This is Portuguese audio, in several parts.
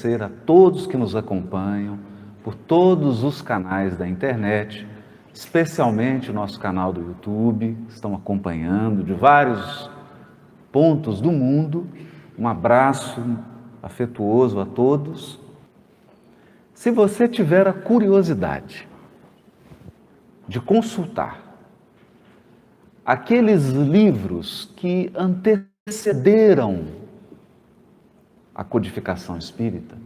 agradecer a todos que nos acompanham por todos os canais da internet, especialmente o nosso canal do YouTube, estão acompanhando de vários pontos do mundo. Um abraço afetuoso a todos. Se você tiver a curiosidade de consultar aqueles livros que antecederam a codificação espírita,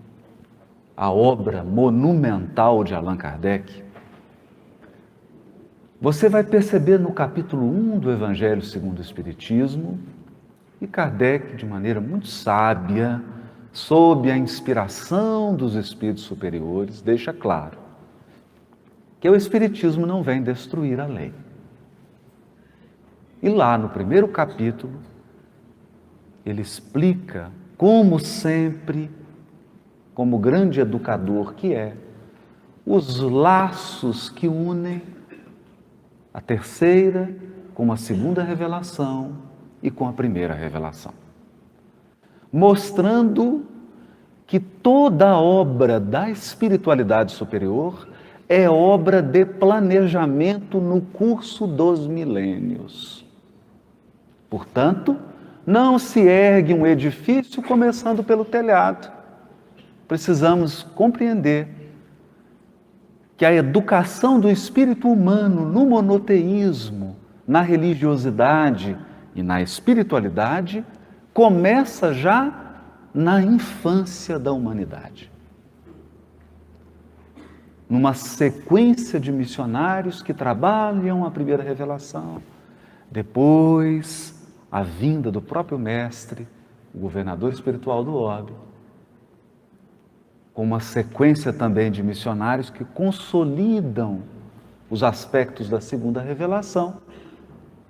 a obra monumental de Allan Kardec, você vai perceber no capítulo 1 do Evangelho segundo o Espiritismo, e Kardec, de maneira muito sábia, sob a inspiração dos espíritos superiores, deixa claro que o Espiritismo não vem destruir a lei. E lá no primeiro capítulo, ele explica, como sempre, como grande educador que é, os laços que unem a terceira com a segunda revelação e com a primeira revelação, mostrando que toda a obra da espiritualidade superior é obra de planejamento no curso dos milênios. Portanto, não se ergue um edifício começando pelo telhado. Precisamos compreender que a educação do espírito humano no monoteísmo, na religiosidade e na espiritualidade começa já na infância da humanidade. Numa sequência de missionários que trabalham a primeira revelação, depois a vinda do próprio mestre, o governador espiritual do orbe, com uma sequência também de missionários que consolidam os aspectos da segunda revelação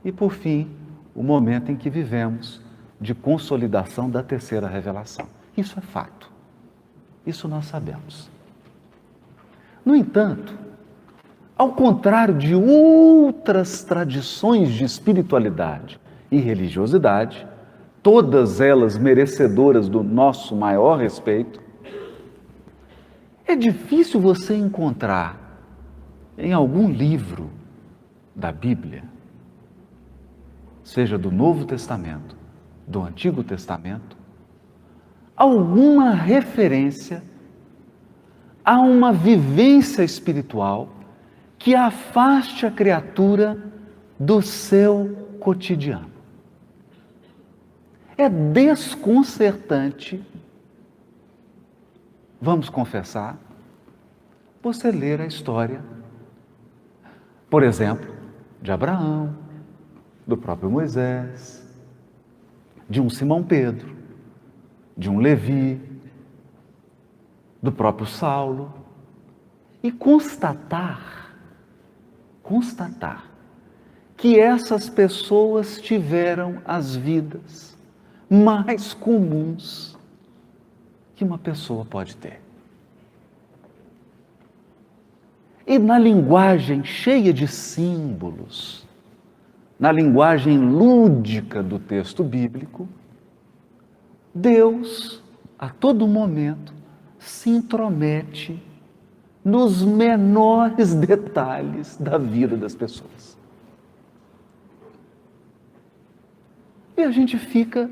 e, por fim, o momento em que vivemos de consolidação da terceira revelação. Isso é fato. Isso nós sabemos. No entanto, ao contrário de outras tradições de espiritualidade e religiosidade, todas elas merecedoras do nosso maior respeito, é difícil você encontrar em algum livro da Bíblia, seja do Novo Testamento, do Antigo Testamento, alguma referência a uma vivência espiritual que afaste a criatura do seu cotidiano. É desconcertante, vamos confessar, você ler a história, por exemplo, de Abraão, do próprio Moisés, de um Simão Pedro, de um Levi, do próprio Saulo, e constatar que essas pessoas tiveram as vidas mais comuns que uma pessoa pode ter. E na linguagem cheia de símbolos, na linguagem lúdica do texto bíblico, Deus, a todo momento, se intromete nos menores detalhes da vida das pessoas. E a gente fica,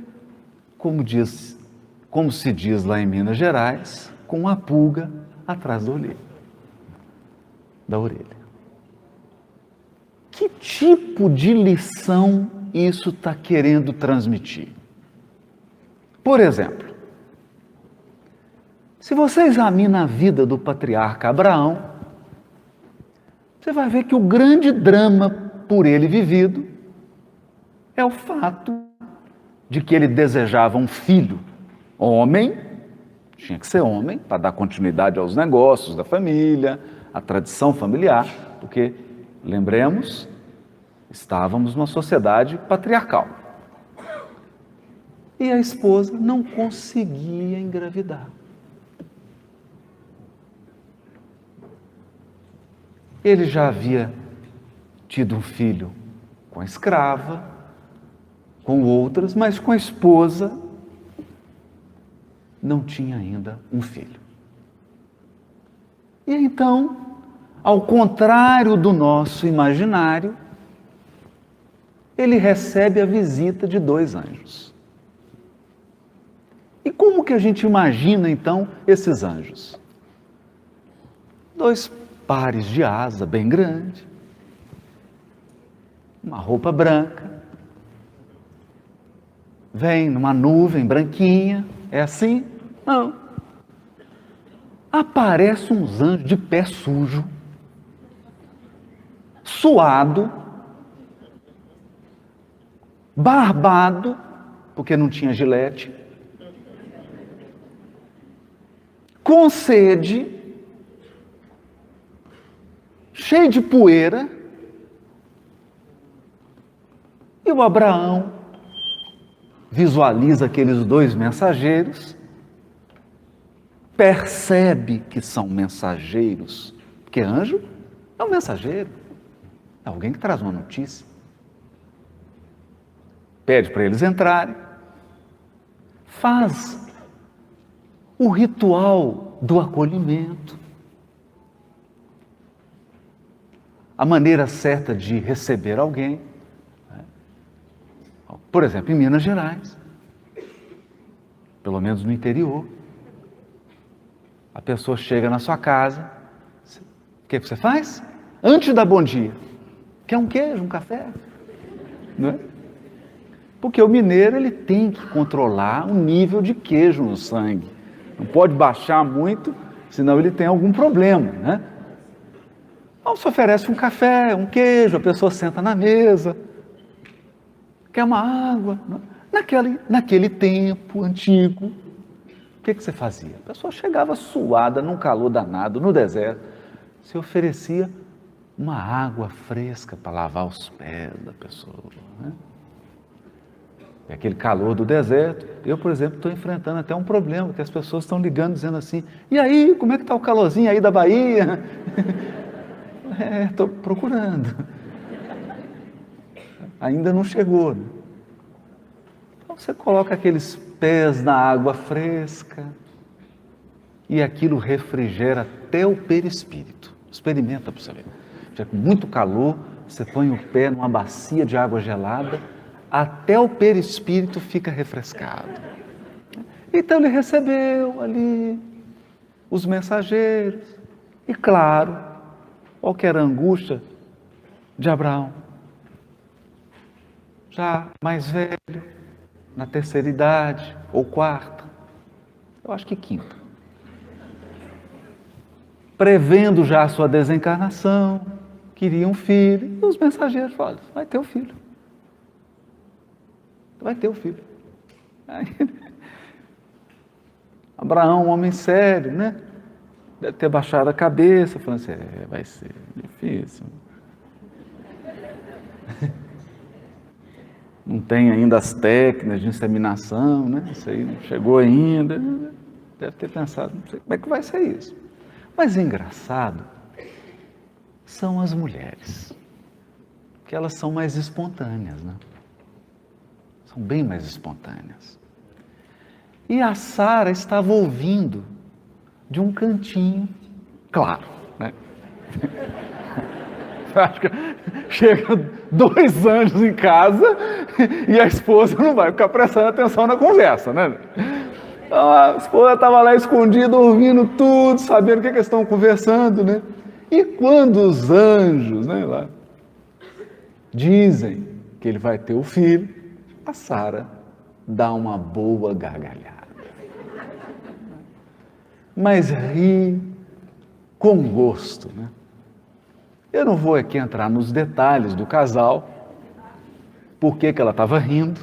como se diz lá em Minas Gerais, com a pulga atrás da orelha. Que tipo de lição isso está querendo transmitir? Por exemplo, se você examina a vida do patriarca Abraão, você vai ver que o grande drama por ele vivido é o fato de que ele desejava um filho homem, tinha que ser homem, para dar continuidade aos negócios da família, à tradição familiar, porque, lembremos, estávamos numa sociedade patriarcal. E a esposa não conseguia engravidar. Ele já havia tido um filho com a escrava, com outras, mas com a esposa não tinha ainda um filho. E então, ao contrário do nosso imaginário, ele recebe a visita de 2 anjos. E como que a gente imagina, então, esses anjos? 2 pares de asa bem grande, uma roupa branca, vem numa nuvem branquinha, é assim? Não. Aparecem uns anjos de pé sujo, suado, barbado, porque não tinha gilete, com sede, cheio de poeira, e o Abraão visualiza aqueles 2 mensageiros, percebe que são mensageiros, porque anjo é um mensageiro, é alguém que traz uma notícia. Pede para eles entrarem, faz o ritual do acolhimento, a maneira certa de receber alguém. Por exemplo, em Minas Gerais, pelo menos no interior, a pessoa chega na sua casa, o que você faz? Antes de dar bom dia, quer um queijo, um café? Não é? Porque o mineiro ele tem que controlar o nível de queijo no sangue. Não pode baixar muito, senão ele tem algum problema, né? Então se oferece um café, um queijo, a pessoa senta na mesa, quer uma água. Naquele tempo antigo, o que você fazia? A pessoa chegava suada, num calor danado, no deserto, se oferecia uma água fresca para lavar os pés da pessoa, né? É aquele calor do deserto. Eu, por exemplo, estou enfrentando até um problema, que as pessoas estão ligando, dizendo assim, e aí, como é que está o calorzinho aí da Bahia? Estou procurando. Ainda não chegou, né? Então você coloca aqueles pés na água fresca e aquilo refrigera até o perispírito. Experimenta para você ver. Já com muito calor, você põe o pé numa bacia de água gelada, até o perispírito fica refrescado. Então ele recebeu ali os mensageiros e, claro, qual que era a angústia de Abraão? Já mais velho, na terceira idade, ou quarta, eu acho que quinta, prevendo já a sua desencarnação, queria um filho, e os mensageiros falaram, vai ter o filho. Vai ter o filho. Aí, Abraão, um homem sério, né? Deve ter baixado a cabeça, falando assim, vai ser difícil. Não tem ainda as técnicas de inseminação, né? Isso aí não chegou ainda. Deve ter pensado, não sei como é que vai ser isso. Mas engraçado são as mulheres, que elas são mais espontâneas, né? São bem mais espontâneas. E a Sara estava ouvindo de um cantinho, claro, né? Acho que chega 2 anjos em casa e a esposa não vai ficar prestando atenção na conversa, né? Então a esposa estava lá escondida, ouvindo tudo, sabendo o que eles estão conversando, né? E quando os anjos, né, lá, dizem que ele vai ter o filho, a Sara dá uma boa gargalhada. Mas ri com gosto, né? Eu não vou aqui entrar nos detalhes do casal, por que ela estava rindo.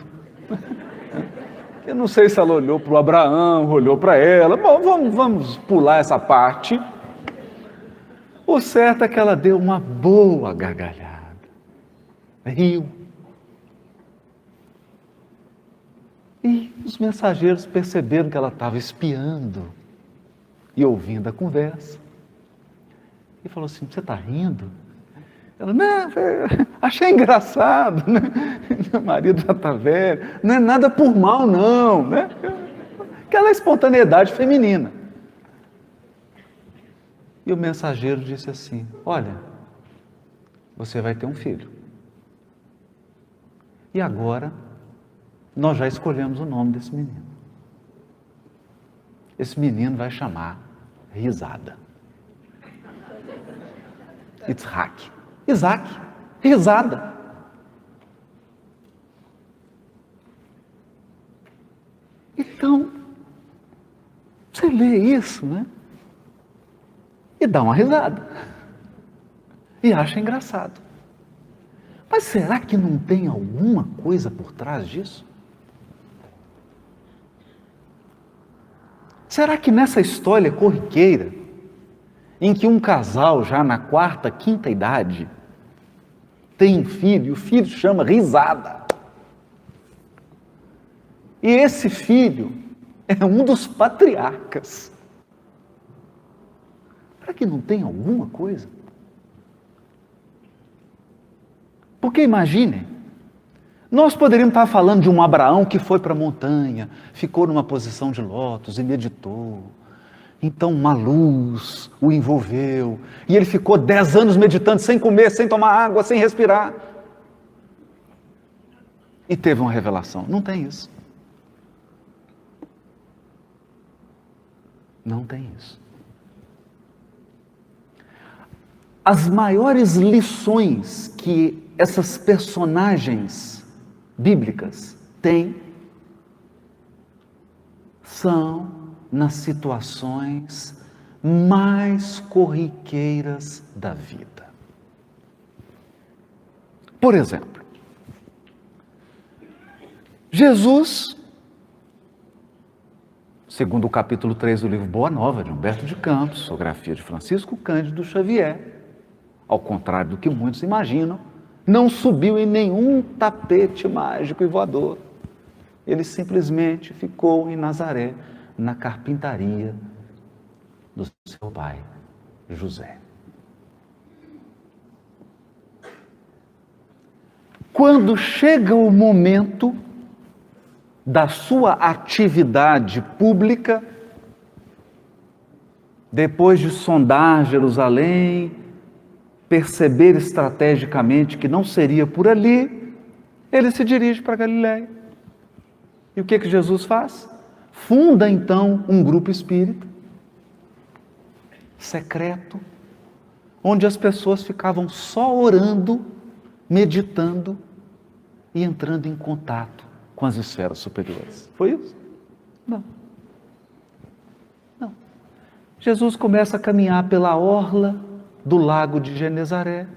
Eu não sei se ela olhou para o Abraão, olhou para ela. Bom, vamos pular essa parte. O certo é que ela deu uma boa gargalhada. Riu. E os mensageiros perceberam que ela estava espiando e ouvindo a conversa. E falou assim, você está rindo? Ela, não, achei engraçado, né? Meu marido já está velho, não é nada por mal não, né? aquela espontaneidade feminina. E o mensageiro disse assim: olha, você vai ter um filho. E agora, nós já escolhemos o nome desse menino. Esse menino vai chamar Risada. Isaac, risada. Então, você lê isso, né? E dá uma risada. E acha engraçado. Mas será que não tem alguma coisa por trás disso? Será que nessa história corriqueira, em que um casal já na quarta, quinta idade tem um filho, e o filho chama Risada, e esse filho é um dos patriarcas, será que não tem alguma coisa? Porque imaginem, nós poderíamos estar falando de um Abraão que foi para a montanha, ficou numa posição de lótus e meditou. Então uma luz o envolveu, e ele ficou 10 anos meditando, sem comer, sem tomar água, sem respirar. E teve uma revelação. Não tem isso. Não tem isso. As maiores lições que essas personagens bíblicas têm são nas situações mais corriqueiras da vida. Por exemplo, Jesus, segundo o capítulo 3 do livro Boa Nova, de Humberto de Campos, psicografia de Francisco Cândido Xavier, ao contrário do que muitos imaginam, não subiu em nenhum tapete mágico e voador. Ele simplesmente ficou em Nazaré, na carpintaria do seu pai, José. Quando chega o momento da sua atividade pública, depois de sondar Jerusalém, perceber estrategicamente que não seria por ali, ele se dirige para Galiléia. E o que Jesus faz? Funda então um grupo espírita, secreto, onde as pessoas ficavam só orando, meditando e entrando em contato com as esferas superiores. Foi isso? Não. Não. Jesus começa a caminhar pela orla do lago de Genezaré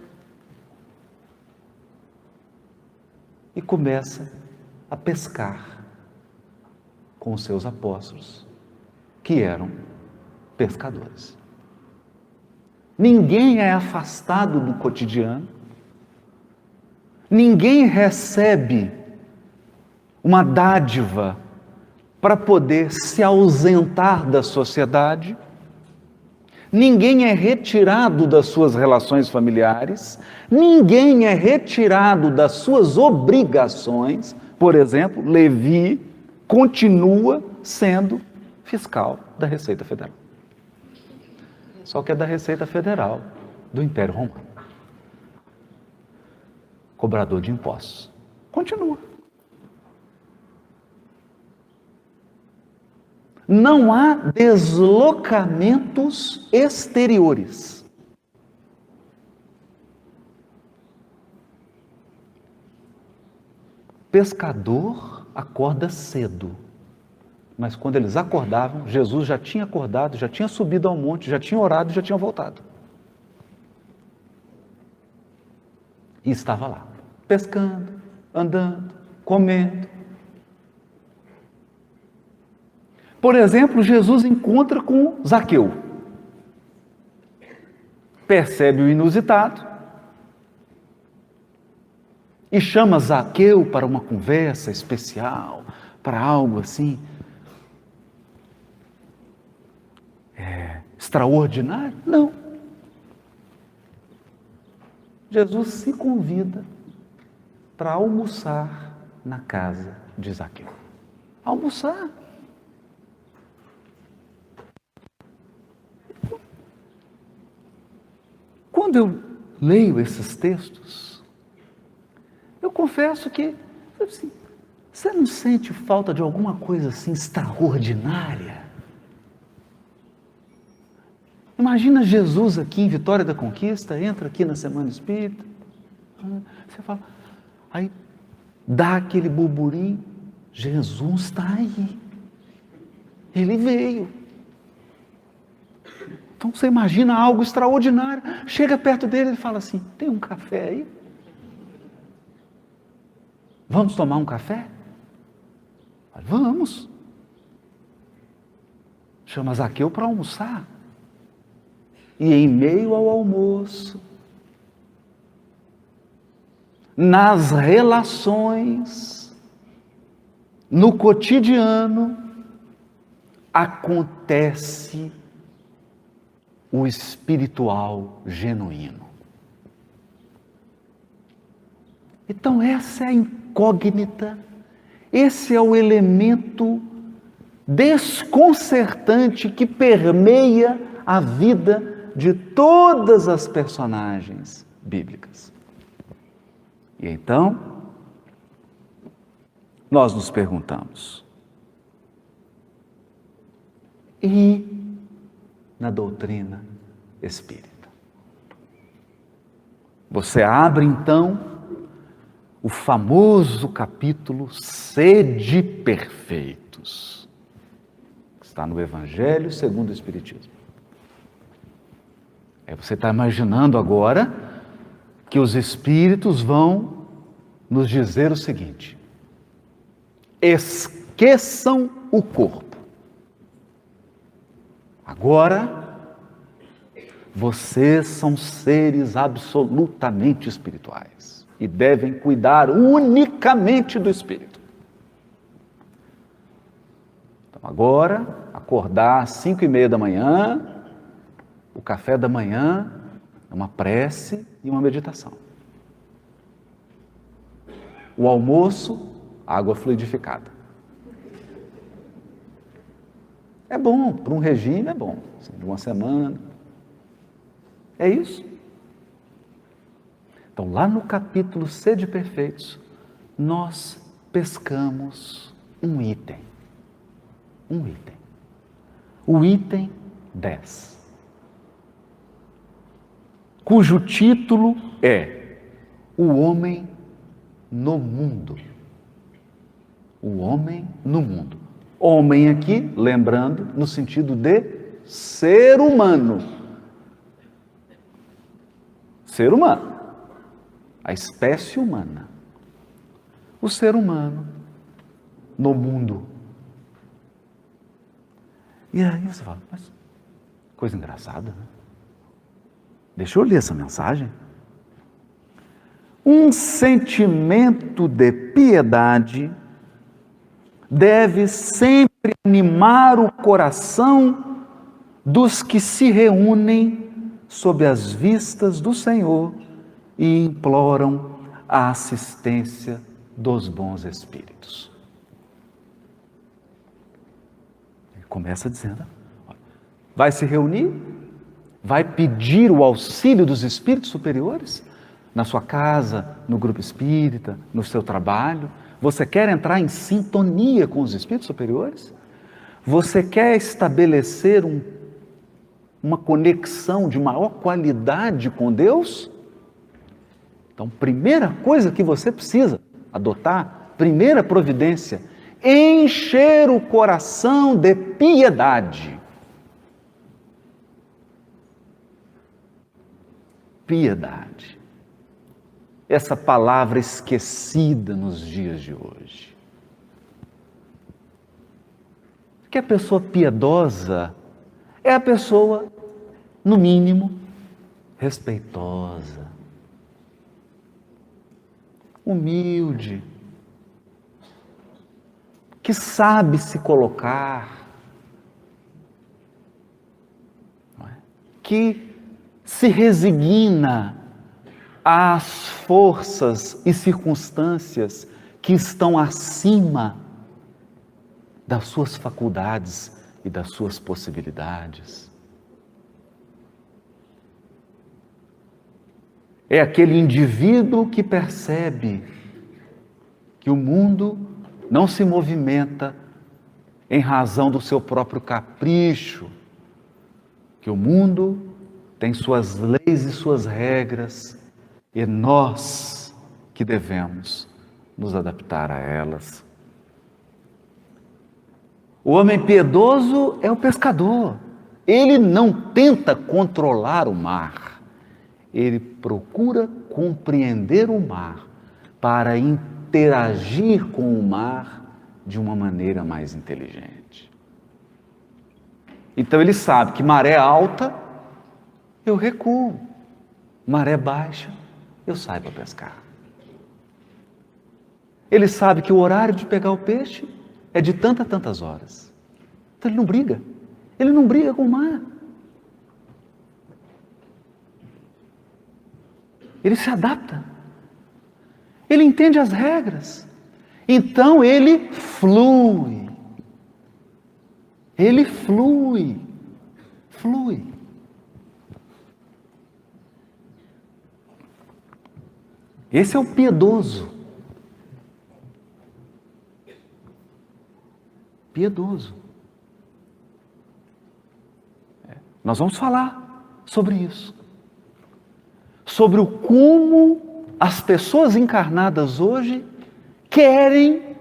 e começa a pescar com os seus apóstolos, que eram pescadores. Ninguém é afastado do cotidiano, ninguém recebe uma dádiva para poder se ausentar da sociedade, ninguém é retirado das suas relações familiares, ninguém é retirado das suas obrigações. Por exemplo, Levi continua sendo fiscal da Receita Federal. Só que é da Receita Federal do Império Romano. Cobrador de impostos. Continua. Não há deslocamentos exteriores. Pescador acorda cedo, mas quando eles acordavam, Jesus já tinha acordado, já tinha subido ao monte, já tinha orado e já tinha voltado. E estava lá, pescando, andando, comendo. Por exemplo, Jesus encontra com Zaqueu. Percebe o inusitado e chama Zaqueu para uma conversa especial, para algo assim extraordinário? Não. Jesus se convida para almoçar na casa de Zaqueu. Almoçar. quando eu leio esses textos, eu confesso que, assim, você não sente falta de alguma coisa assim extraordinária? Imagina Jesus aqui em Vitória da Conquista, entra aqui na Semana Espírita, você fala, aí dá aquele burburinho, Jesus está aí, Ele veio. Então você imagina algo extraordinário, chega perto dele e fala assim, tem um café aí? Vamos tomar um café? Vamos. Chama Zaqueu para almoçar. E em meio ao almoço, nas relações, no cotidiano, acontece o espiritual genuíno. Então essa é a incógnita, esse é o elemento desconcertante que permeia a vida de todas as personagens bíblicas. E então, nós nos perguntamos, e na doutrina espírita? Você abre então o famoso capítulo Sede Perfeitos, que está no Evangelho segundo o Espiritismo. Você está imaginando agora que os Espíritos vão nos dizer o seguinte: esqueçam o corpo. Agora, vocês são seres absolutamente espirituais e devem cuidar unicamente do espírito. Então, agora, acordar às 5:30 da manhã, o café da manhã é uma prece e uma meditação. O almoço, água fluidificada. É bom, para um regime é bom, assim, de uma semana. É isso. Então, lá no capítulo Sede Perfeitos, nós pescamos um item. O item 10. Cujo título é O Homem no Mundo. O Homem no Mundo. Homem aqui, lembrando, no sentido de ser humano. Ser humano. A espécie humana. O ser humano no mundo. E aí você fala, mas coisa engraçada, né? Deixa eu ler essa mensagem. Um sentimento de piedade deve sempre animar o coração dos que se reúnem sob as vistas do Senhor e imploram a assistência dos bons espíritos. Ele começa dizendo, vai se reunir? Vai pedir o auxílio dos espíritos superiores? Na sua casa, no grupo espírita, no seu trabalho? Você quer entrar em sintonia com os espíritos superiores? Você quer estabelecer uma conexão de maior qualidade com Deus? Então, primeira coisa que você precisa adotar, primeira providência, encher o coração de piedade. Piedade. Essa palavra esquecida nos dias de hoje. Que a pessoa piedosa é a pessoa, no mínimo, respeitosa, humilde, que sabe se colocar, não é? Que se resigna às forças e circunstâncias que estão acima das suas faculdades e das suas possibilidades. É aquele indivíduo que percebe que o mundo não se movimenta em razão do seu próprio capricho, que o mundo tem suas leis e suas regras, e nós que devemos nos adaptar a elas. O homem piedoso é o pescador. Ele não tenta controlar o mar, ele procura compreender o mar para interagir com o mar de uma maneira mais inteligente. Então ele sabe que maré alta, eu recuo. Maré baixa, eu saio para pescar. Ele sabe que o horário de pegar o peixe é de tantas horas. Então ele não briga. Ele não briga com o mar. Ele se adapta. Ele entende as regras. Então ele flui. Ele flui. Flui. Esse é o piedoso. Piedoso. Nós vamos falar sobre isso. Sobre o como as pessoas encarnadas hoje querem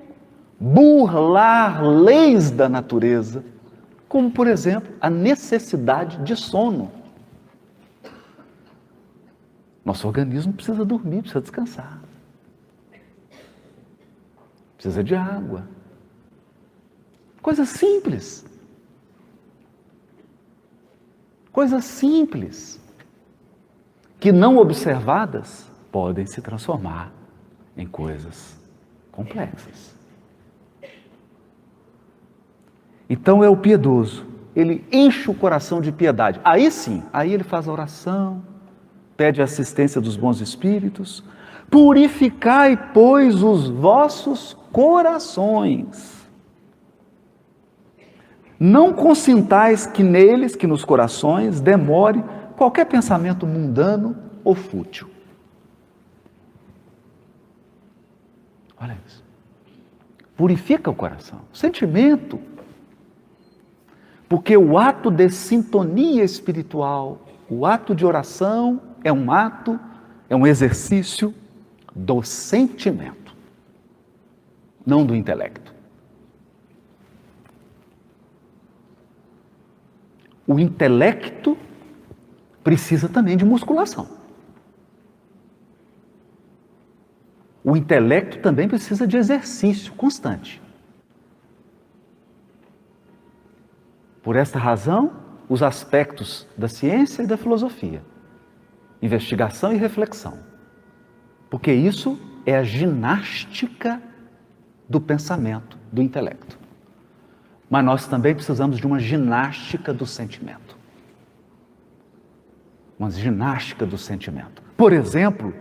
burlar leis da natureza, como, por exemplo, a necessidade de sono. Nosso organismo precisa dormir, precisa descansar. Precisa de água. Coisas simples. Coisas simples, que não observadas, podem se transformar em coisas complexas. Então é o piedoso, ele enche o coração de piedade. Aí sim, aí ele faz a oração, pede a assistência dos bons espíritos. Purificai, pois, os vossos corações. Não consintais que neles, que nos corações, demore qualquer pensamento mundano ou fútil. Olha isso. Purifica o coração, o sentimento. Porque o ato de sintonia espiritual, o ato de oração é um exercício do sentimento, não do intelecto. O intelecto precisa também de musculação. O intelecto também precisa de exercício constante. Por esta razão, os aspectos da ciência e da filosofia, investigação e reflexão, porque isso é a ginástica do pensamento, do intelecto. Mas nós também precisamos de uma ginástica do sentimento. Uma ginástica do sentimento. Por exemplo,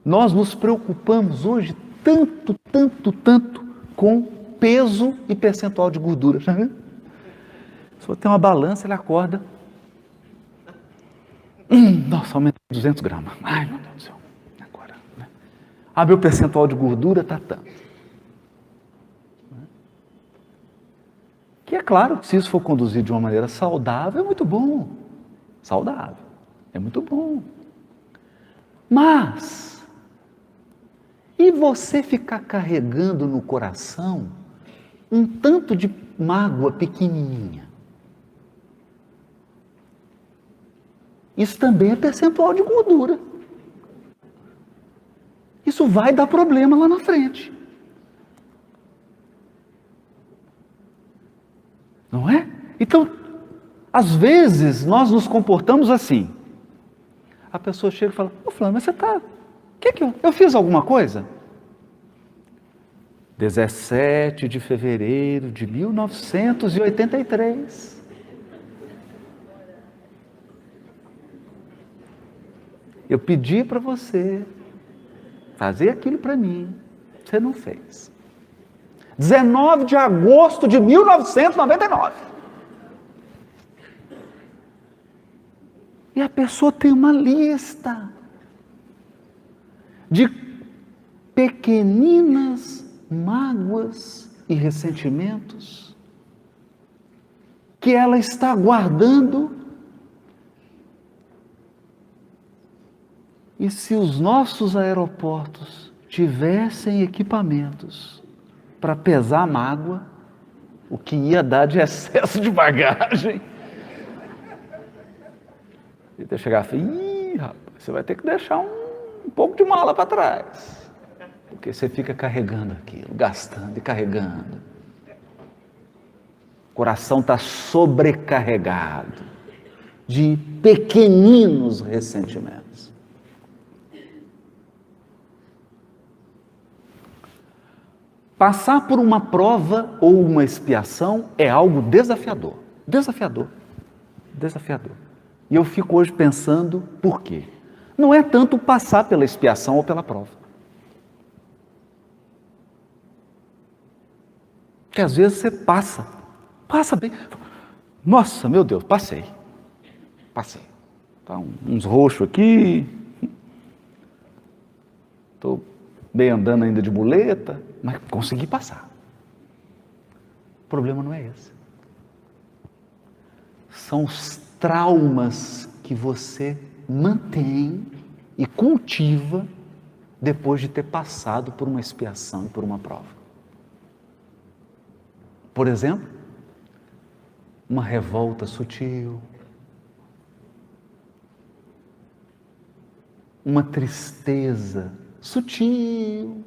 nós nos preocupamos hoje tanto com peso e percentual de gordura. Se você tem uma balança, ele acorda. Nossa, aumentou 200 gramas. Ai, meu Deus do céu. Agora, né? Meu percentual de gordura está tanto. Que é claro que se isso for conduzido de uma maneira saudável, é muito bom. Saudável. É muito bom. Mas, e você ficar carregando no coração um tanto de mágoa pequenininha? Isso também é percentual de gordura. Isso vai dar problema lá na frente. Não é? Então, às vezes, nós nos comportamos assim. A pessoa chega e fala, fulano, mas você está... Eu fiz alguma coisa? 17 de fevereiro de 1983. Eu pedi para você fazer aquilo para mim. Você não fez. 19 de agosto de 1999. E a pessoa tem uma lista de pequeninas mágoas e ressentimentos que ela está guardando. E se os nossos aeroportos tivessem equipamentos para pesar a mágoa, o que ia dar de excesso de bagagem? E eu chegar e falar, ih, rapaz, você vai ter que deixar um pouco de mala para trás. Porque você fica carregando aquilo, gastando e carregando. O coração está sobrecarregado de pequeninos ressentimentos. Passar por uma prova ou uma expiação é algo desafiador. Desafiador. Desafiador. E eu fico hoje pensando por quê? Não é tanto passar pela expiação ou pela prova. Que às vezes você passa bem. Nossa, meu Deus, passei. Tá uns roxos aqui. Estou bem andando ainda de muleta, mas consegui passar. O problema não é esse. São os traumas que você mantém e cultiva depois de ter passado por uma expiação e por uma prova. Por exemplo, uma revolta sutil, uma tristeza sutil,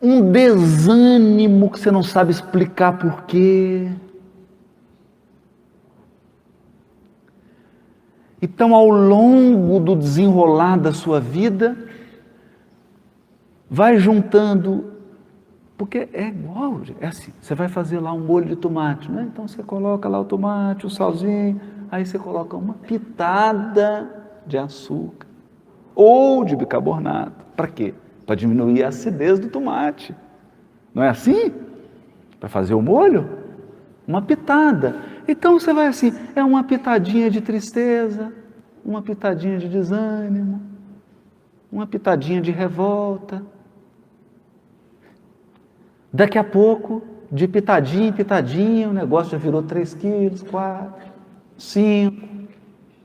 um desânimo que você não sabe explicar por quê. Então, ao longo do desenrolar da sua vida, vai juntando, porque é igual, é assim, você vai fazer lá um molho de tomate, né? Então você coloca lá o tomate, o salzinho, aí você coloca uma pitada de açúcar ou de bicarbonato. Para quê? Para diminuir a acidez do tomate. Não é assim? Para fazer o molho? Uma pitada. Então você vai assim, é uma pitadinha de tristeza, uma pitadinha de desânimo, uma pitadinha de revolta. Daqui a pouco, de pitadinha em pitadinha, o negócio já virou 3 quilos, 4, 5,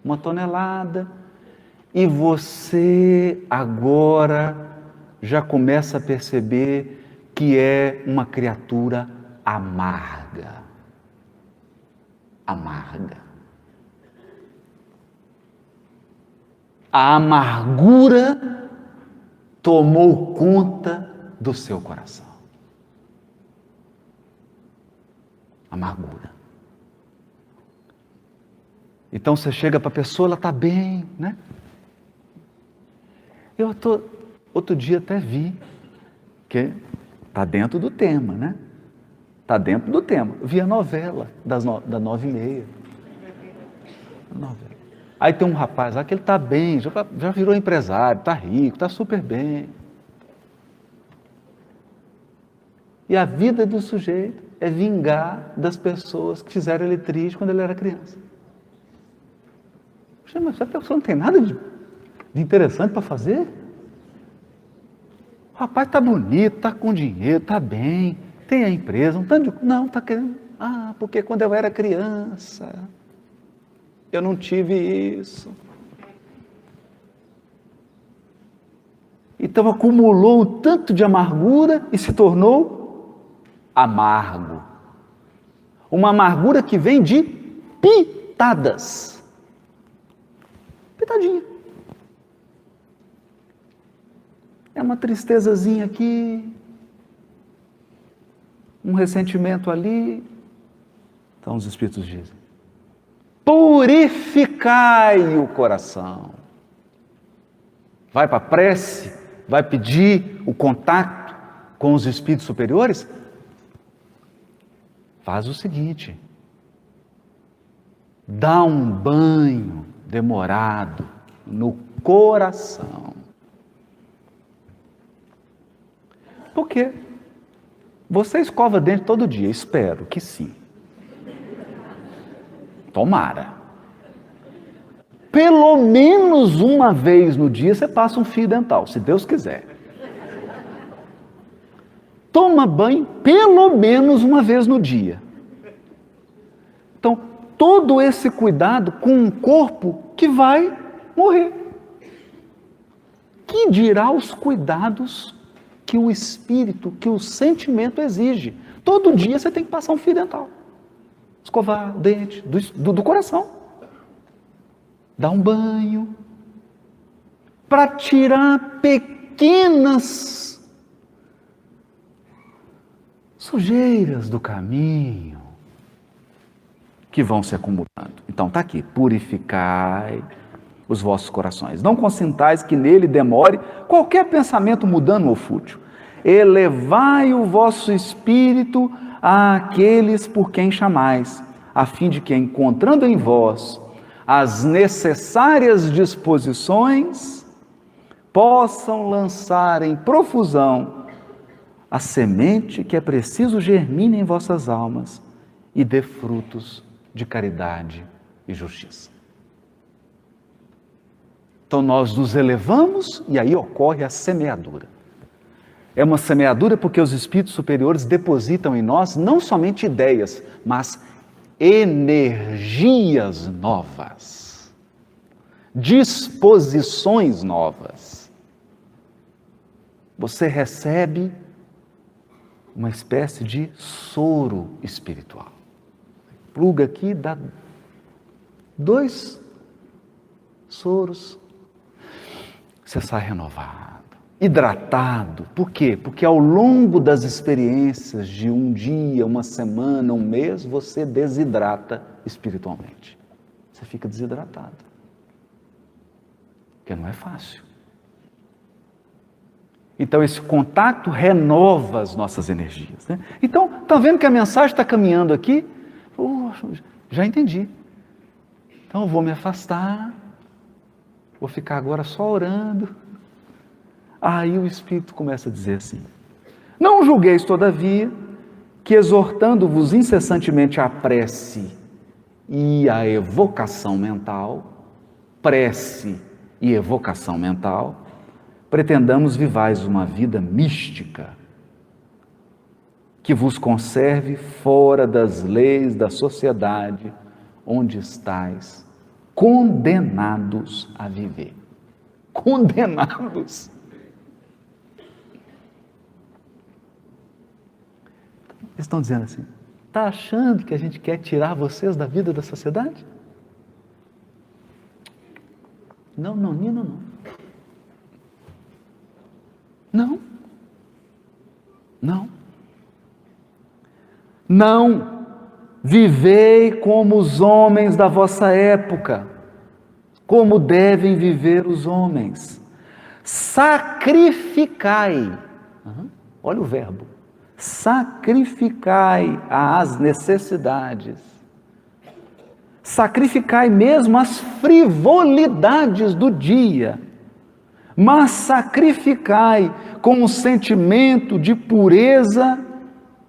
1 tonelada. E você agora já começa a perceber que é uma criatura amarga. A amargura tomou conta do seu coração. Amargura. Então você chega para a pessoa, ela está bem, né? Outro dia até vi, que está dentro do tema, né? Está dentro do tema. Vi a novela da 9h30. Novela. Aí tem um rapaz lá que ele está bem, já virou empresário, está rico, está super bem. E a vida do sujeito é vingar das pessoas que fizeram ele triste quando ele era criança. Mas essa pessoa não tem nada de interessante para fazer? O rapaz está bonito, está com dinheiro, está bem, tem a empresa, não está querendo. Porque quando eu era criança, eu não tive isso. Então acumulou um tanto de amargura e se tornou amargo. Uma amargura que vem de pitadas. Pitadinha. É uma tristezazinha aqui, um ressentimento ali. Então os Espíritos dizem, purificai o coração. Vai para a prece, vai pedir o contato com os Espíritos superiores? Faz o seguinte, dá um banho demorado no coração. Por quê? Você escova dente todo dia? Espero que sim. Tomara. Pelo menos uma vez no dia você passa um fio dental, se Deus quiser. Toma banho pelo menos uma vez no dia. Então, todo esse cuidado com um corpo que vai morrer. Que dirá os cuidados que o espírito, que o sentimento exige? Todo dia você tem que passar um fio dental. Escovar o dente do coração. Dar um banho. Para tirar pequenas sujeiras do caminho que vão se acumulando. Então está aqui, purificai os vossos corações. Não consintais que nele demore qualquer pensamento mudando ou fútil. Elevai o vosso espírito àqueles por quem chamais, a fim de que, encontrando em vós as necessárias disposições, possam lançar em profusão a semente que é preciso germine em vossas almas e dê frutos de caridade e justiça. Então nós nos elevamos e aí ocorre a semeadura. É uma semeadura porque os espíritos superiores depositam em nós não somente ideias, mas energias novas, disposições novas. Você recebe uma espécie de soro espiritual. Pluga aqui, dá 2 soros. Você sai renovado, hidratado. Por quê? Porque ao longo das experiências de um dia, uma semana, um mês, você desidrata espiritualmente. Você fica desidratado. Porque não é fácil. Então, esse contato renova as nossas energias, né? Então, está vendo que a mensagem está caminhando aqui? Já entendi. Então, eu vou me afastar, vou ficar agora só orando. Aí o Espírito começa a dizer assim: não julgueis, todavia, que exortando-vos incessantemente à prece e à evocação mental, prece e evocação mental, pretendamos vivais uma vida mística, que vos conserve fora das leis da sociedade, onde estáis condenados a viver. Condenados. Eles estão dizendo assim: está achando que a gente quer tirar vocês da vida da sociedade? Não, Nino, não. Não. Não. Não. Vivei como os homens da vossa época, como devem viver os homens. Sacrificai. Olha o verbo. Sacrificai as necessidades. Sacrificai mesmo as frivolidades do dia, mas sacrificai com um sentimento de pureza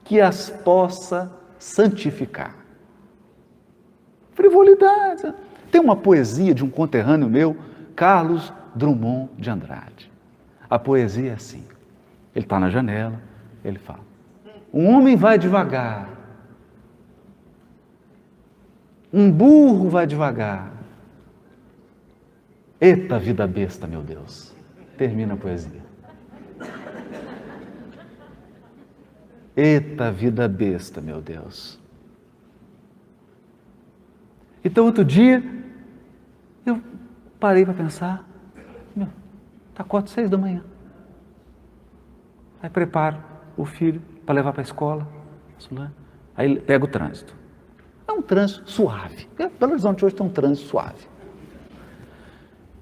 que as possa santificar. Frivolidade. Tem uma poesia de um conterrâneo meu, Carlos Drummond de Andrade. A poesia é assim: ele está na janela, ele fala: um homem vai devagar, um burro vai devagar. Eita vida besta, meu Deus. Termina a poesia. Eita vida besta, meu Deus. Então, outro dia, eu parei para pensar: acordo 6 da manhã. Aí preparo o filho para levar para a escola. Aí pega o trânsito. É um trânsito suave. Belo Horizonte hoje tem um trânsito suave.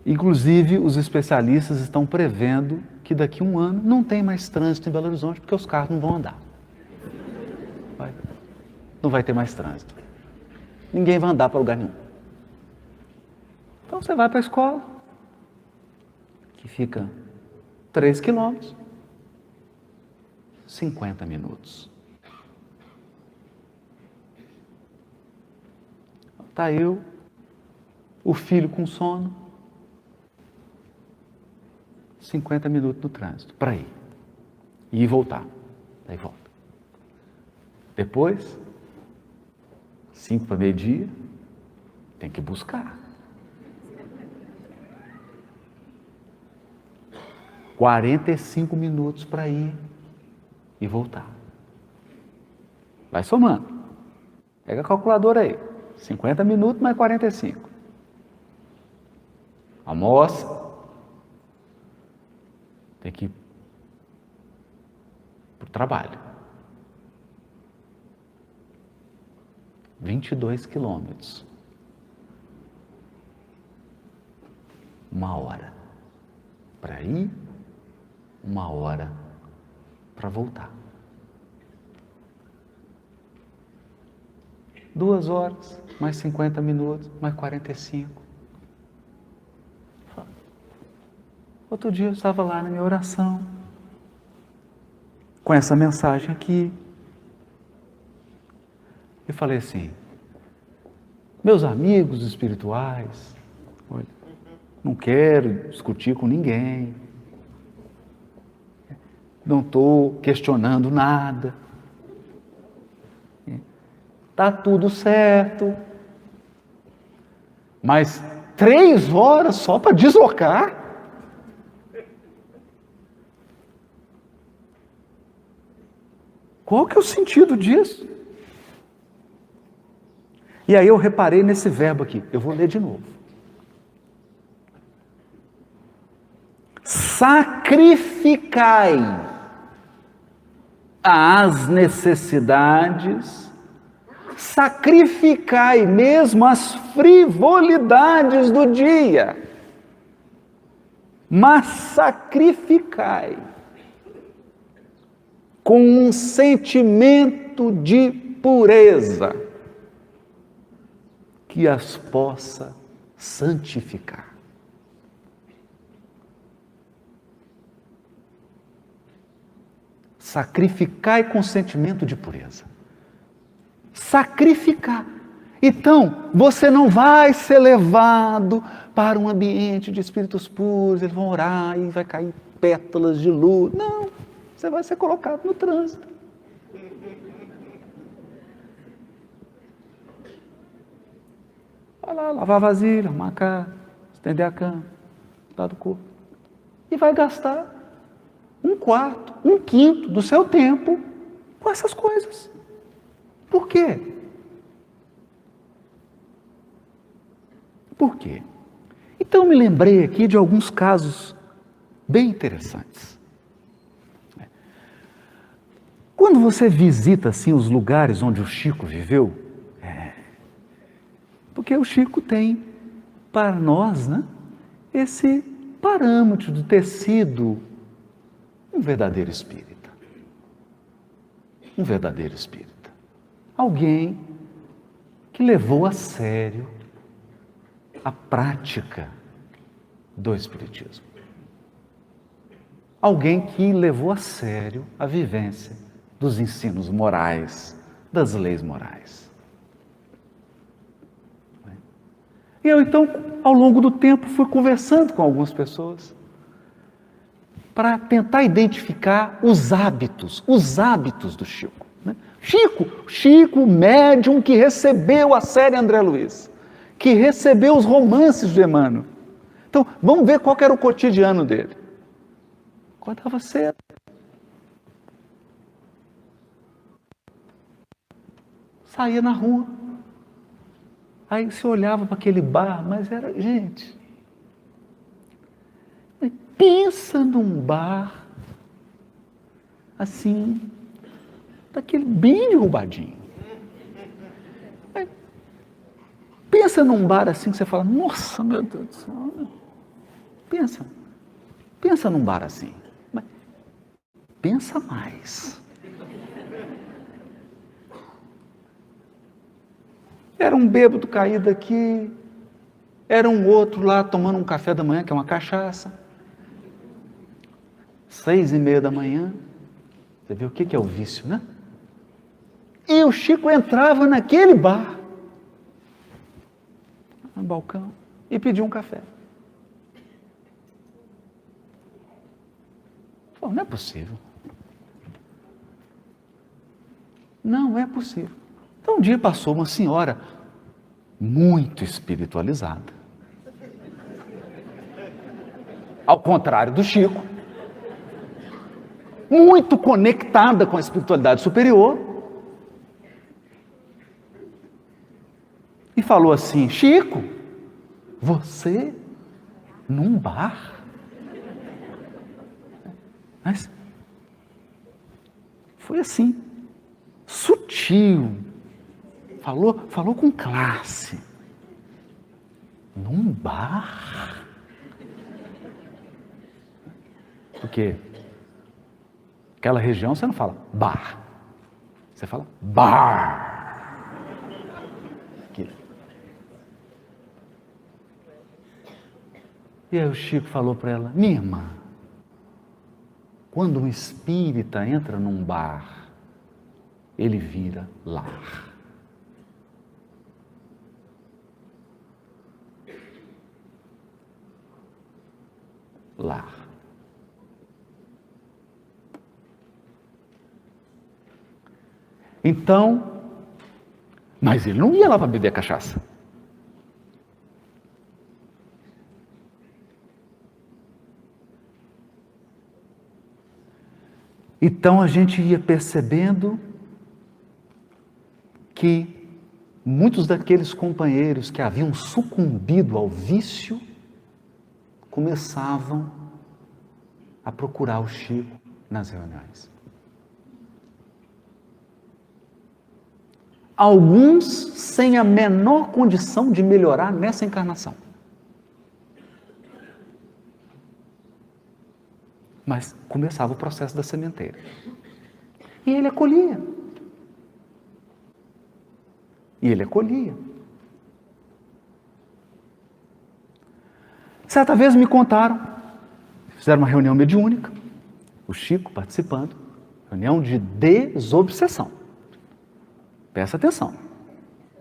Inclusive, os especialistas estão prevendo que daqui a 1 ano não tem mais trânsito em Belo Horizonte, porque os carros não vão andar. Não vai ter mais trânsito. Ninguém vai andar para lugar nenhum. Então você vai para a escola, que fica 3 quilômetros, 50 minutos. Tá eu, o filho com sono, 50 minutos no trânsito, para ir. E voltar. Daí volta. Depois, 5 para meio-dia, tem que buscar. 45 minutos para ir e voltar. Vai somando. Pega a calculadora aí. 50 minutos mais 45. Almoça. Tem que ir para o trabalho. 22 quilômetros. 1 hora para ir, 1 hora para voltar. 2 horas, mais 50 minutos, mais 45. Outro dia eu estava lá na minha oração, com essa mensagem aqui. E falei assim, meus amigos espirituais, olha, não quero discutir com ninguém, não estou questionando nada, está tudo certo, mas 3 horas só para deslocar? Qual que é o sentido disso? E aí eu reparei nesse verbo aqui, eu vou ler de novo. Sacrificai as necessidades, sacrificai mesmo as frivolidades do dia, mas sacrificai com um sentimento de pureza que as possa santificar. Sacrificai com sentimento de pureza. Sacrificar. Então, você não vai ser levado para um ambiente de espíritos puros, eles vão orar e vai cair pétalas de luz. Não, você vai ser colocado no trânsito. Vai lá, lavar a vasilha, arrumar a casa, estender a cama, cuidar do corpo. E vai gastar 1/4, 1/5 do seu tempo com essas coisas. Por quê? Por quê? Então me lembrei aqui de alguns casos bem interessantes. Quando você visita assim os lugares onde o Chico viveu, porque o Chico tem para nós, né, esse parâmetro de ter sido um verdadeiro espírita. Um verdadeiro espírita. Alguém que levou a sério a prática do espiritismo. Alguém que levou a sério a vivência dos ensinos morais, das leis morais. E eu então, ao longo do tempo, fui conversando com algumas pessoas para tentar identificar os hábitos do Chico. Chico, médium que recebeu a série André Luiz, que recebeu os romances de Emmanuel. Então, vamos ver qual era o cotidiano dele. Acordava cedo. Saía na rua. Aí você olhava para aquele bar, mas era, gente, pensa num bar, assim, daquele bem derrubadinho. Pensa num bar assim que você fala, nossa, meu Deus do céu. Pensa num bar assim. Mas pensa mais. Era um bêbado caído aqui, era um outro lá tomando um café da manhã, que é uma cachaça. 6:30 da manhã. Você vê o que é o vício, né? E o Chico entrava naquele bar. no balcão e pediu um café. Falou, não é possível. Não é possível. Então um dia passou uma senhora muito espiritualizada. Ao contrário do Chico, muito conectada com a espiritualidade superior, e falou assim, Chico, você num bar? Mas foi assim, sutil, falou com classe. Num bar? Porque aquela região você não fala bar, você fala bar. Aqui. E aí o Chico falou para ela, minha irmã, quando um espírita entra num bar, ele vira lar. Lar. Então, mas ele não ia lá para beber cachaça. Então a gente ia percebendo que muitos daqueles companheiros que haviam sucumbido ao vício começavam a procurar o Chico nas reuniões. Alguns sem a menor condição de melhorar nessa encarnação. Mas começava o processo da sementeira. E ele acolhia. E ele acolhia. Certa vez me contaram, fizeram uma reunião mediúnica, o Chico participando, reunião de desobsessão. Presta atenção,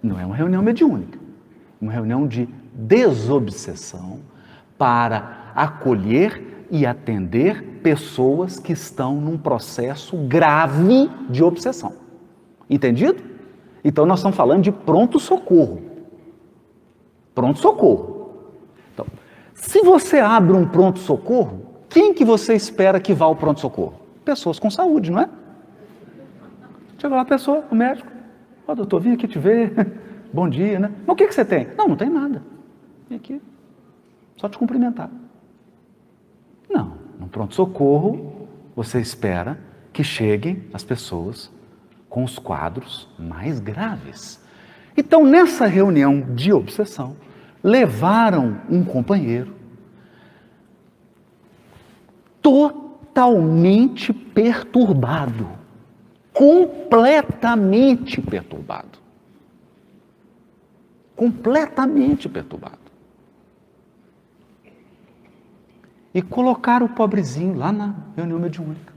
não é uma reunião mediúnica, é uma reunião de desobsessão para acolher e atender pessoas que estão num processo grave de obsessão. Entendido? Então nós estamos falando de pronto-socorro. Pronto-socorro. Então, se você abre um pronto-socorro, quem que você espera que vá ao pronto-socorro? Pessoas com saúde, não é? Chega lá a pessoa, o médico, ó, doutor, vim aqui te ver, bom dia, né? Mas o que você tem? Não tem nada. Vim aqui, só te cumprimentar. Não, no pronto-socorro, você espera que cheguem as pessoas com os quadros mais graves. Então, nessa reunião de obsessão, levaram um companheiro totalmente perturbado, completamente perturbado. Completamente perturbado. E colocaram o pobrezinho lá na reunião mediúnica,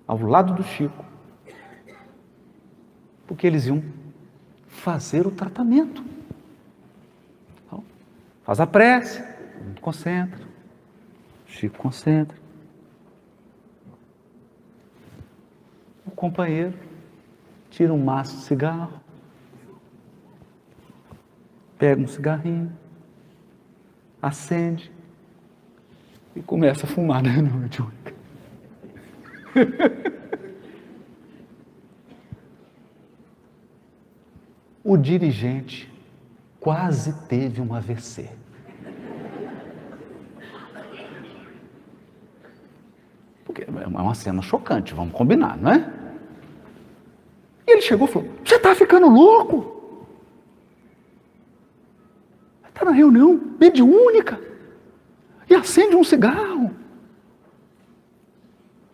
ao lado do Chico, porque eles iam fazer o tratamento. Então, faz a prece, concentra, Chico concentra. O companheiro tira um maço de cigarro, pega um cigarrinho, acende e começa a fumar na reunião mediúnica. O dirigente quase teve um AVC. Porque é uma cena chocante, vamos combinar, não é? E ele chegou e falou, você está ficando louco? Está na reunião mediúnica e acende um cigarro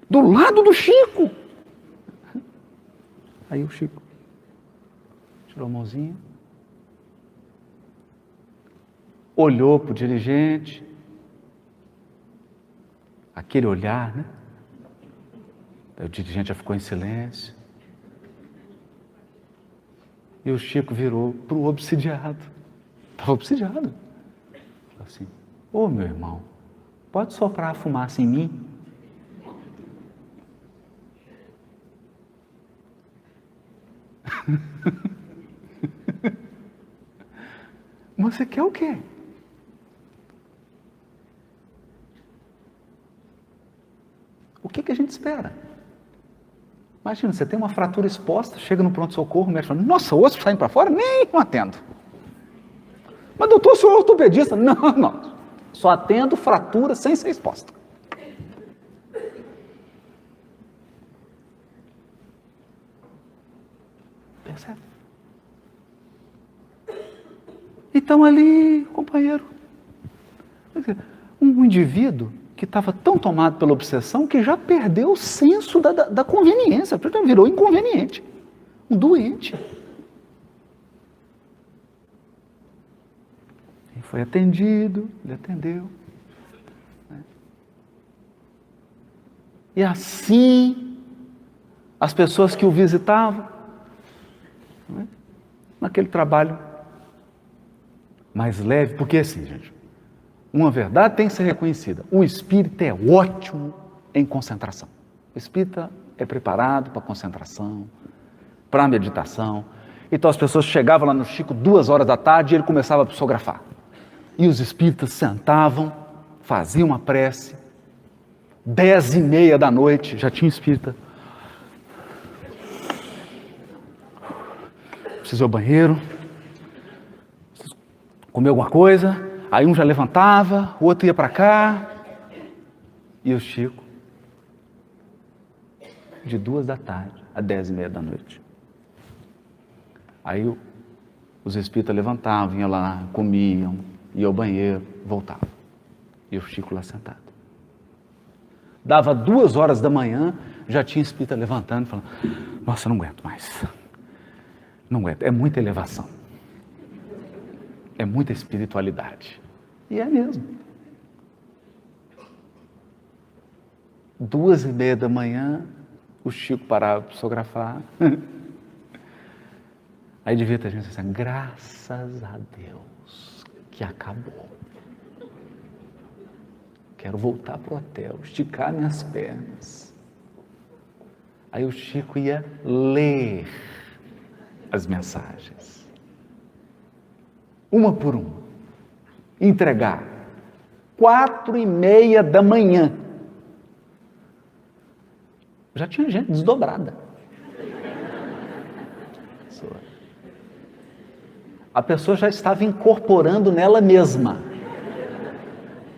do lado do Chico. Aí o Chico tirou a mãozinha, olhou para o dirigente, aquele olhar, né? Aí o dirigente já ficou em silêncio. E o Chico virou para o obsidiado. Estava obsidiado. Falou assim: ô meu irmão, pode soprar a fumaça em mim? Você quer o quê? O que a gente espera? Imagina, você tem uma fratura exposta, chega no pronto-socorro, o médico fala: nossa, o osso saindo para fora? Nem não atendo. Mas doutor, o senhor é ortopedista? Não, não. Só atendo fratura sem ser exposta. Percebe? Então ali, companheiro, um indivíduo que estava tão tomado pela obsessão que já perdeu o senso da conveniência, virou inconveniente, um doente. E foi atendido, ele atendeu. E assim, as pessoas que o visitavam, naquele trabalho mais leve, porque assim, gente, uma verdade tem que ser reconhecida: o espírita é ótimo em concentração. O espírita é preparado para concentração, para meditação. Então as pessoas chegavam lá no Chico 2 horas da tarde e ele começava a psicografar. E os espíritas sentavam, faziam uma prece. 10h30 da noite, já tinha espírita. Preciso ir ao banheiro, comer alguma coisa. Aí um já levantava, o outro ia para cá. E o Chico, de 2 da tarde a 10h30 da noite. Aí os espíritas levantavam, iam lá, comiam, iam ao banheiro, voltavam. E o Chico lá sentado. Dava 2 horas da manhã, já tinha espírita levantando, falando: nossa, não aguento mais. Não aguento, é muita elevação. É muita espiritualidade. E é mesmo. 2h30 da manhã, o Chico parava para psicografar. Aí devia ter gente assim: graças a Deus que acabou. Quero voltar para o hotel, esticar minhas pernas. Aí o Chico ia ler as mensagens, uma por uma, entregar. 4h30 da manhã. Já tinha gente desdobrada. A pessoa já estava incorporando nela mesma.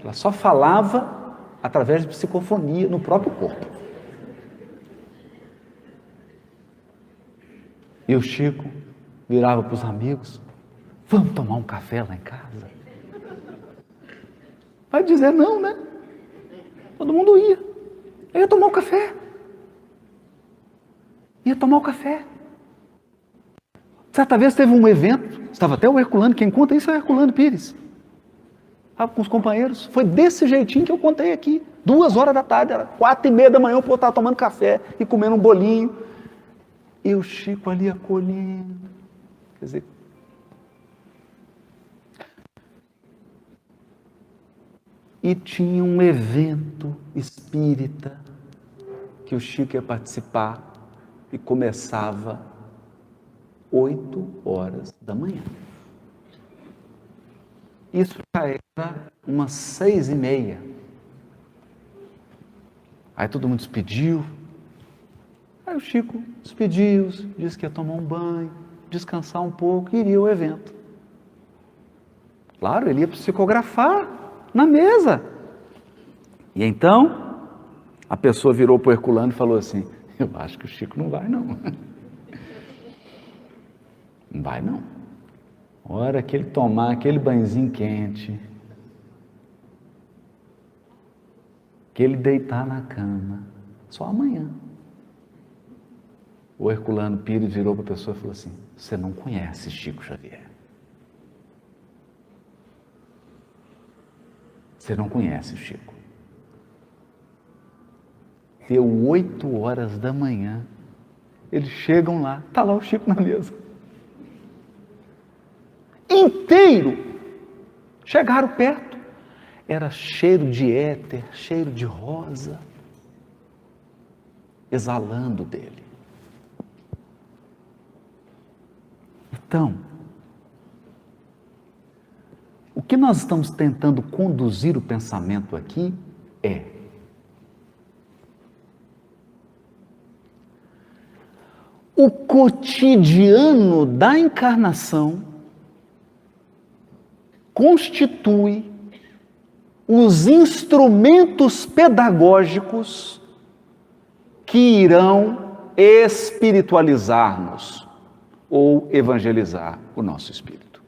Ela só falava através de psicofonia no próprio corpo. E o Chico virava para os amigos: vamos tomar um café lá em casa? Vai dizer não, né? Todo mundo ia. Eu ia tomar um café. Ia tomar o café. Certa vez teve um evento, estava até o Herculano, quem conta isso é o Herculano Pires. Estava com os companheiros, foi desse jeitinho que eu contei aqui. 2 horas da tarde, era 4h30 da manhã, o povo estava tomando café e comendo um bolinho. E o Chico ali acolhendo. Quer dizer, e tinha um evento espírita que o Chico ia participar e começava 8 horas da manhã. Isso já era umas 6h30. Aí todo mundo despediu. Aí o Chico despediu, disse que ia tomar um banho, descansar um pouco e iria ao evento. Claro, ele ia psicografar na mesa. E então, a pessoa virou para o Herculano e falou assim: eu acho que o Chico não vai não. Não vai não. A hora que ele tomar aquele banhozinho quente, que ele deitar na cama, só amanhã. O Herculano Pires virou para a pessoa e falou assim: você não conhece Chico Xavier. Você não conhece o Chico. Deu 8 horas da manhã, eles chegam lá, está lá o Chico na mesa. inteiro chegaram perto. Era cheiro de éter, cheiro de rosa, exalando dele. Então, o que nós estamos tentando conduzir o pensamento aqui é: o cotidiano da encarnação constitui os instrumentos pedagógicos que irão espiritualizar-nos ou evangelizar o nosso espírito.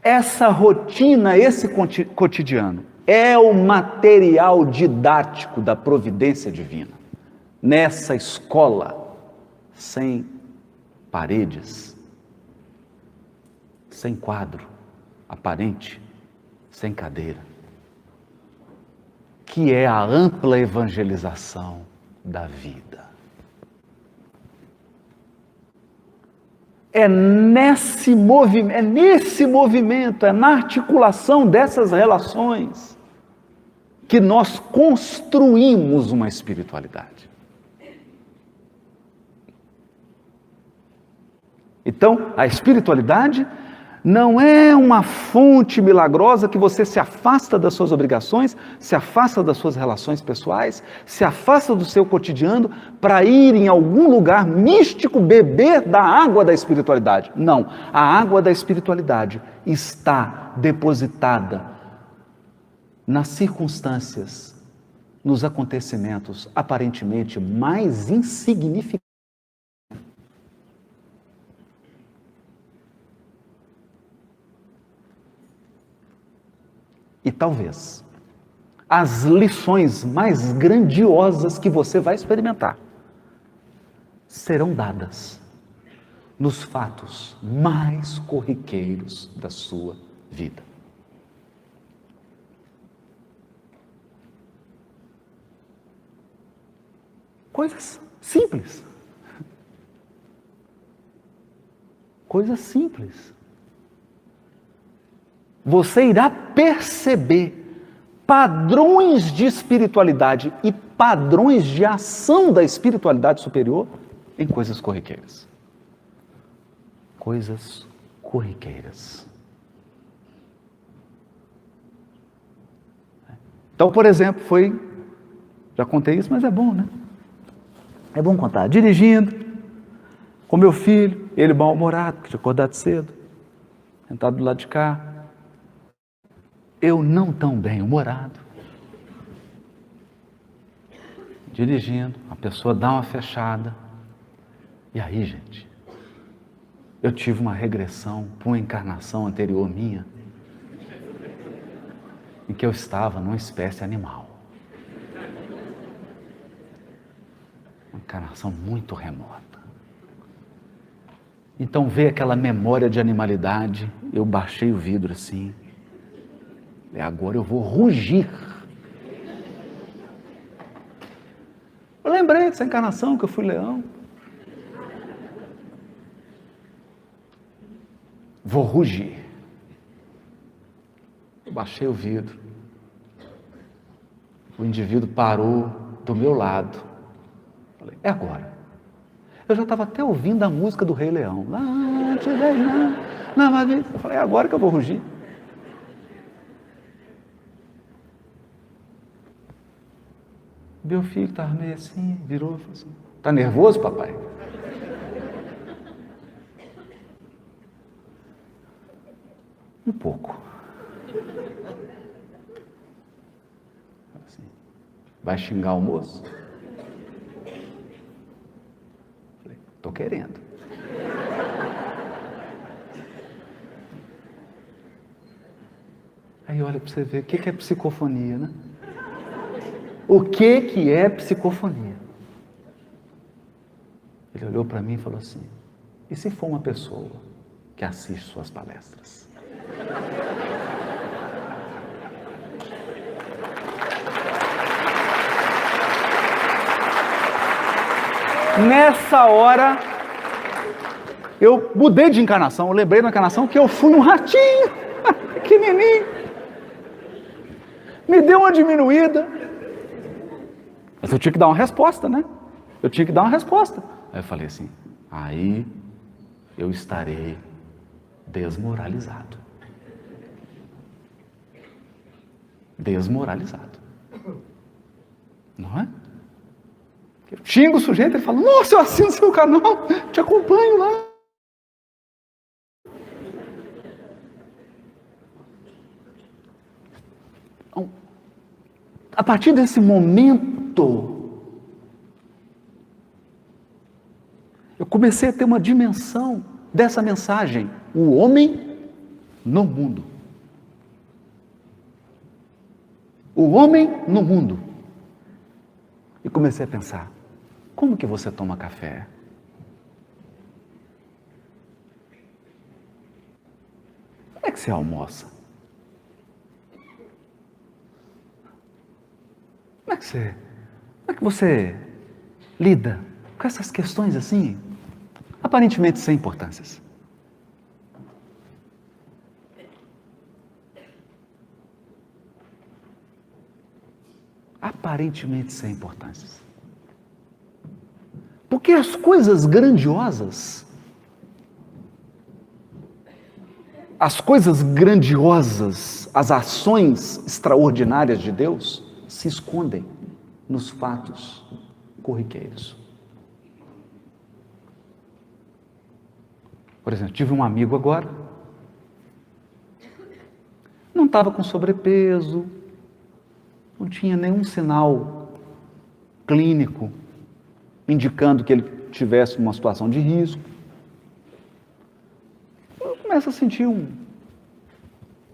Essa rotina, esse cotidiano, é o material didático da providência divina. Nessa escola, sem paredes, sem quadro aparente, sem cadeira, que é a ampla evangelização da vida. É nesse movimento, é na articulação dessas relações que nós construímos uma espiritualidade. Então, a espiritualidade não é uma fonte milagrosa que você se afasta das suas obrigações, se afasta das suas relações pessoais, se afasta do seu cotidiano para ir em algum lugar místico beber da água da espiritualidade. Não, a água da espiritualidade está depositada nas circunstâncias, nos acontecimentos aparentemente mais insignificantes. E talvez as lições mais grandiosas que você vai experimentar serão dadas nos fatos mais corriqueiros da sua vida. Coisas simples. Coisas simples. Você irá perceber padrões de espiritualidade e padrões de ação da espiritualidade superior em coisas corriqueiras. Coisas corriqueiras. Então, por exemplo, já contei isso, mas é bom, né? É bom contar. Dirigindo, com meu filho, ele mal-humorado, que tinha acordado cedo, sentado do lado de cá. Eu não tão bem-humorado. Dirigindo, a pessoa dá uma fechada. E aí, gente, eu tive uma regressão para uma encarnação anterior minha, em que eu estava numa espécie animal. Uma encarnação muito remota. Então veio aquela memória de animalidade, eu baixei o vidro assim. Agora eu vou rugir. Eu lembrei dessa encarnação que eu fui leão. Vou rugir. Eu baixei o vidro. O indivíduo parou do meu lado. Falei, é agora. Eu já estava até ouvindo a música do Rei Leão. Eu falei, é agora que eu vou rugir. Meu filho estava meio assim, virou e falou assim, está nervoso, papai? Um pouco. Assim, vai xingar o moço? Falei, estou querendo. Aí olha para você ver o que é psicofonia, né? O que é psicofonia? Ele olhou para mim e falou assim, e se for uma pessoa que assiste suas palestras? Nessa hora, eu mudei de encarnação. Eu lembrei na encarnação que eu fui um ratinho, pequenininho. Me deu uma diminuída. Mas eu tinha que dar uma resposta, né? Eu tinha que dar uma resposta. Aí eu falei assim, aí eu estarei desmoralizado. Desmoralizado. Não é? Eu xingo o sujeito, ele fala, nossa, eu assino seu canal, te acompanho lá. Então, a partir desse momento, eu comecei a ter uma dimensão dessa mensagem, o homem no mundo. O homem no mundo. E comecei a pensar, como que você toma café? Como é que você almoça? Como é que você lida com essas questões assim, aparentemente sem importâncias? Aparentemente sem importâncias. Porque as coisas grandiosas, as ações extraordinárias de Deus se escondem nos fatos corriqueiros. Por exemplo, tive um amigo agora, não estava com sobrepeso, não tinha nenhum sinal clínico indicando que ele tivesse uma situação de risco. Eu começo a sentir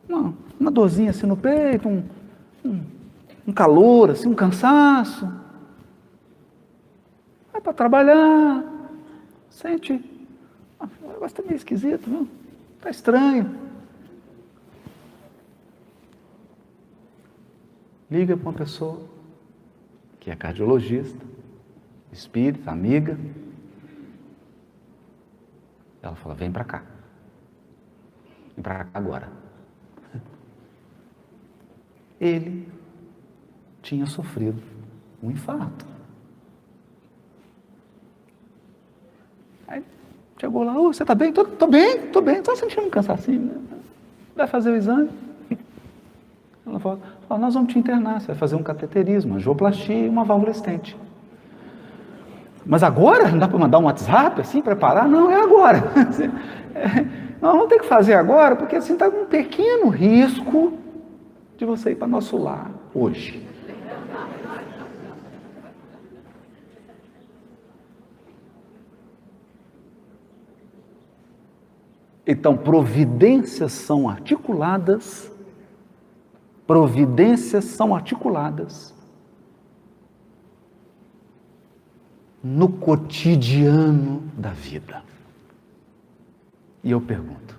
uma dorzinha assim no peito, um calor, assim, um cansaço. Vai para trabalhar, sente, o negócio está meio esquisito, não? Está estranho. Liga para uma pessoa que é cardiologista, espírita, amiga. Ela fala, vem para cá. Vem para cá agora. Ele tinha sofrido um infarto. Aí chegou lá, você está bem? Tô bem, estou sentindo um cansacinho, né? Vai fazer o exame. Ela fala, nós vamos te internar, você vai fazer um cateterismo, uma angioplastia e uma válvula estente. Mas agora? Não dá para mandar um WhatsApp assim, preparar? Não, é agora. Nós vamos ter que fazer agora, porque assim está com um pequeno risco de você ir para nosso lar hoje. Então, providências são articuladas no cotidiano da vida. E eu pergunto,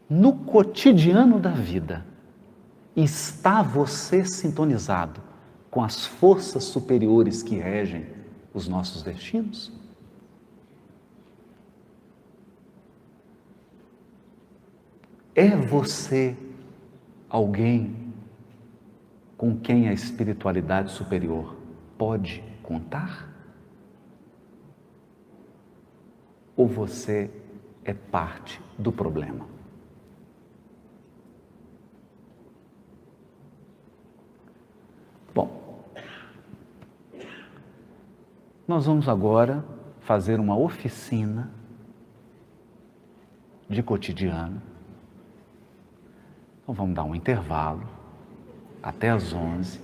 no cotidiano da vida, está você sintonizado com as forças superiores que regem os nossos destinos? É você alguém com quem a espiritualidade superior pode contar? Ou você é parte do problema? Bom, nós vamos agora fazer uma oficina de cotidiano. Então vamos dar um intervalo até às 11,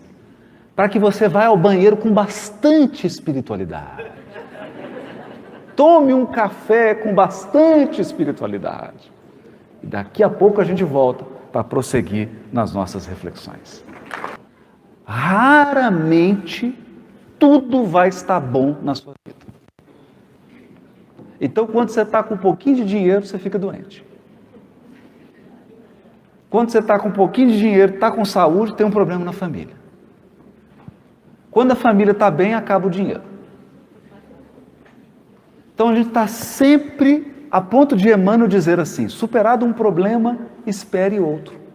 para que você vá ao banheiro com bastante espiritualidade. Tome um café com bastante espiritualidade. E daqui a pouco a gente volta para prosseguir nas nossas reflexões. Raramente tudo vai estar bom na sua vida. Então, quando você está com um pouquinho de dinheiro, você fica doente. Quando você está com um pouquinho de dinheiro, está com saúde, tem um problema na família. Quando a família está bem, acaba o dinheiro. Então a gente está sempre a ponto de Emmanuel dizer assim: superado um problema, espere outro.